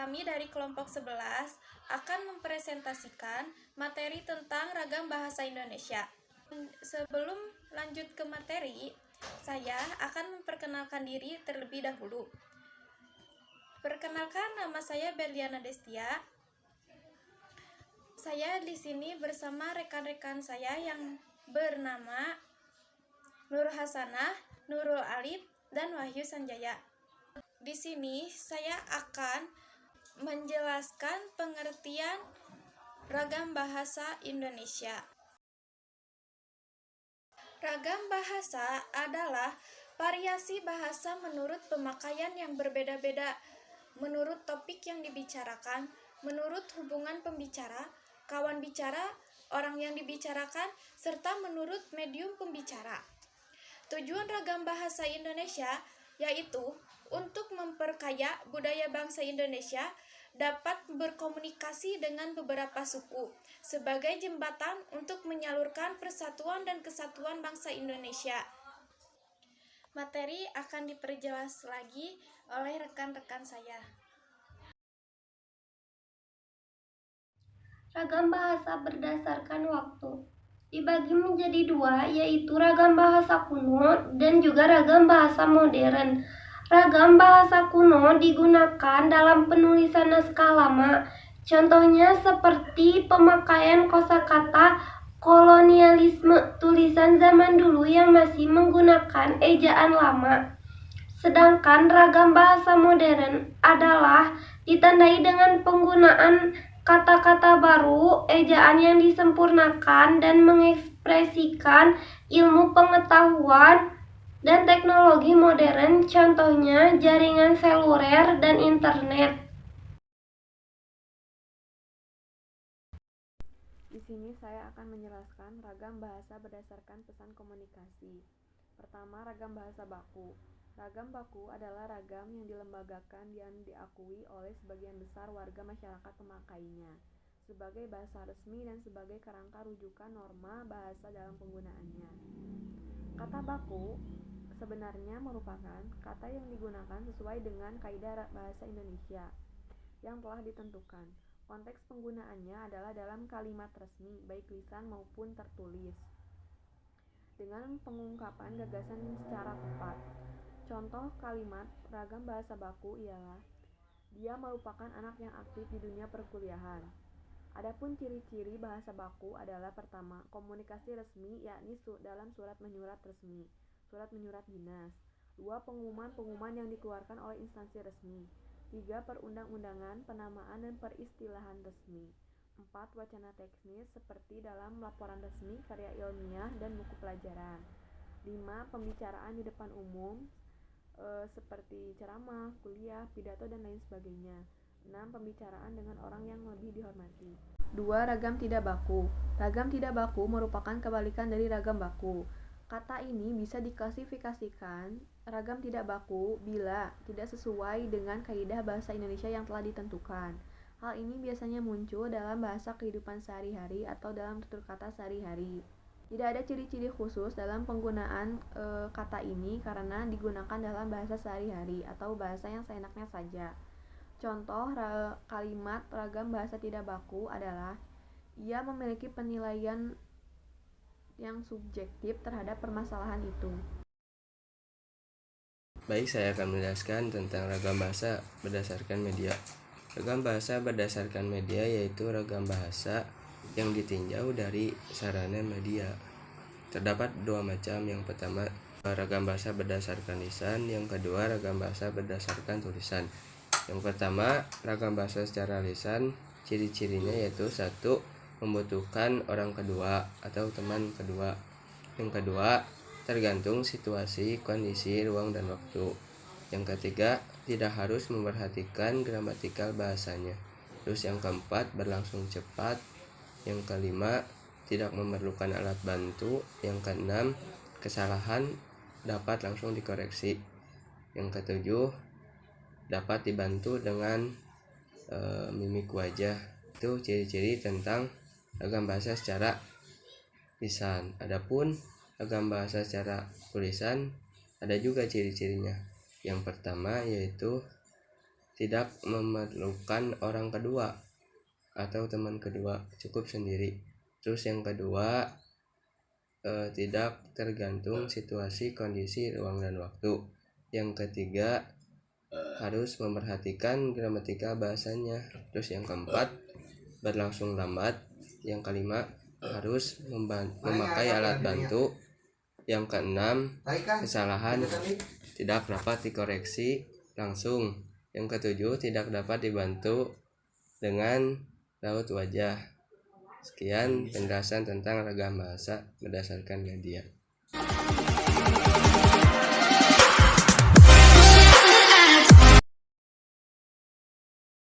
Kami dari kelompok 11 akan mempresentasikan materi tentang ragam bahasa Indonesia. Sebelum lanjut ke materi, saya akan memperkenalkan diri terlebih dahulu. Perkenalkan, nama saya Berliana Destia. Saya di sini bersama rekan-rekan saya yang bernama Nur Hasanah, Nurul Alif, dan Wahyu Sanjaya. Di sini saya akan menjelaskan pengertian ragam bahasa Indonesia. Ragam bahasa adalah variasi bahasa menurut pemakaian yang berbeda-beda, menurut topik yang dibicarakan, menurut hubungan pembicara, kawan bicara, orang yang dibicarakan, serta menurut medium pembicara. Tujuan ragam bahasa Indonesia yaitu untuk memperkaya budaya bangsa Indonesia, dapat berkomunikasi dengan beberapa suku sebagai jembatan untuk menyalurkan persatuan dan kesatuan bangsa Indonesia. Materi akan diperjelas lagi oleh rekan-rekan saya. Ragam bahasa berdasarkan waktu dibagi menjadi dua, yaitu ragam bahasa kuno dan juga ragam bahasa modern. Ragam bahasa kuno digunakan dalam penulisan naskah lama, contohnya seperti pemakaian kosakata kolonialisme, tulisan zaman dulu yang masih menggunakan ejaan lama. Sedangkan ragam bahasa modern adalah ditandai dengan penggunaan kata-kata baru, ejaan yang disempurnakan dan mengekspresikan ilmu pengetahuan dan teknologi modern, contohnya jaringan seluler dan internet. Di sini saya akan menjelaskan ragam bahasa berdasarkan pesan komunikasi. Pertama, ragam bahasa baku. Ragam baku adalah ragam yang dilembagakan dan diakui oleh sebagian besar warga masyarakat pemakainya sebagai bahasa resmi dan sebagai kerangka rujukan norma bahasa dalam penggunaannya. Kata baku sebenarnya merupakan kata yang digunakan sesuai dengan kaidah bahasa Indonesia yang telah ditentukan. Konteks penggunaannya adalah dalam kalimat resmi, baik lisan maupun tertulis, dengan pengungkapan gagasan secara tepat. Contoh kalimat ragam bahasa baku ialah, dia merupakan anak yang aktif di dunia perkuliahan. Adapun ciri-ciri bahasa baku adalah pertama, komunikasi resmi, yakni dalam surat menyurat resmi, surat menyurat dinas. 2. Pengumuman-pengumuman yang dikeluarkan oleh instansi resmi. 3. Perundang-undangan, penamaan dan peristilahan resmi. 4. Wacana teknis seperti dalam laporan resmi, karya ilmiah, dan buku pelajaran. 5. Pembicaraan di depan umum seperti ceramah, kuliah, pidato, dan lain sebagainya. 6. Pembicaraan dengan orang yang lebih dihormati. 2. Ragam tidak baku. Ragam tidak baku merupakan kebalikan dari ragam baku. Kata ini bisa diklasifikasikan ragam tidak baku bila tidak sesuai dengan kaidah bahasa Indonesia yang telah ditentukan. Hal ini biasanya muncul dalam bahasa kehidupan sehari-hari atau dalam tutur kata sehari-hari. Tidak ada ciri-ciri khusus dalam penggunaan kata ini karena digunakan dalam bahasa sehari-hari atau bahasa yang seenaknya saja. Contoh kalimat ragam bahasa tidak baku adalah, ia memiliki penilaian yang subjektif terhadap permasalahan itu. Baik, saya akan menjelaskan tentang ragam bahasa berdasarkan media. Ragam bahasa berdasarkan media yaitu ragam bahasa yang ditinjau dari sarana media. Terdapat dua macam. Yang pertama, ragam bahasa berdasarkan lisan. Yang kedua, ragam bahasa berdasarkan tulisan. Yang pertama, ragam bahasa secara lisan. Ciri-cirinya yaitu 1. Membutuhkan orang kedua atau teman kedua. Yang kedua, tergantung situasi, kondisi, ruang, dan waktu. Yang ketiga, tidak harus memperhatikan gramatikal bahasanya. Terus yang keempat, berlangsung cepat. Yang kelima, tidak memerlukan alat bantu. Yang keenam, kesalahan dapat langsung dikoreksi. Yang ketujuh, dapat dibantu dengan mimik wajah. Itu ciri-ciri tentang ragam bahasa secara lisan. Adapun ragam bahasa secara tulisan ada juga ciri-cirinya. Yang pertama yaitu tidak memerlukan orang kedua atau teman kedua, cukup sendiri. Terus yang kedua, tidak tergantung situasi, kondisi, ruang, dan waktu. Yang ketiga, harus memperhatikan gramatika bahasanya. Terus yang keempat, berlangsung lambat. Yang kelima, harus memakai alat bantu. Yang keenam, kesalahan tidak dapat dikoreksi langsung. Yang ketujuh, tidak dapat dibantu dengan raut wajah. Sekian penjelasan tentang ragam bahasa berdasarkan media.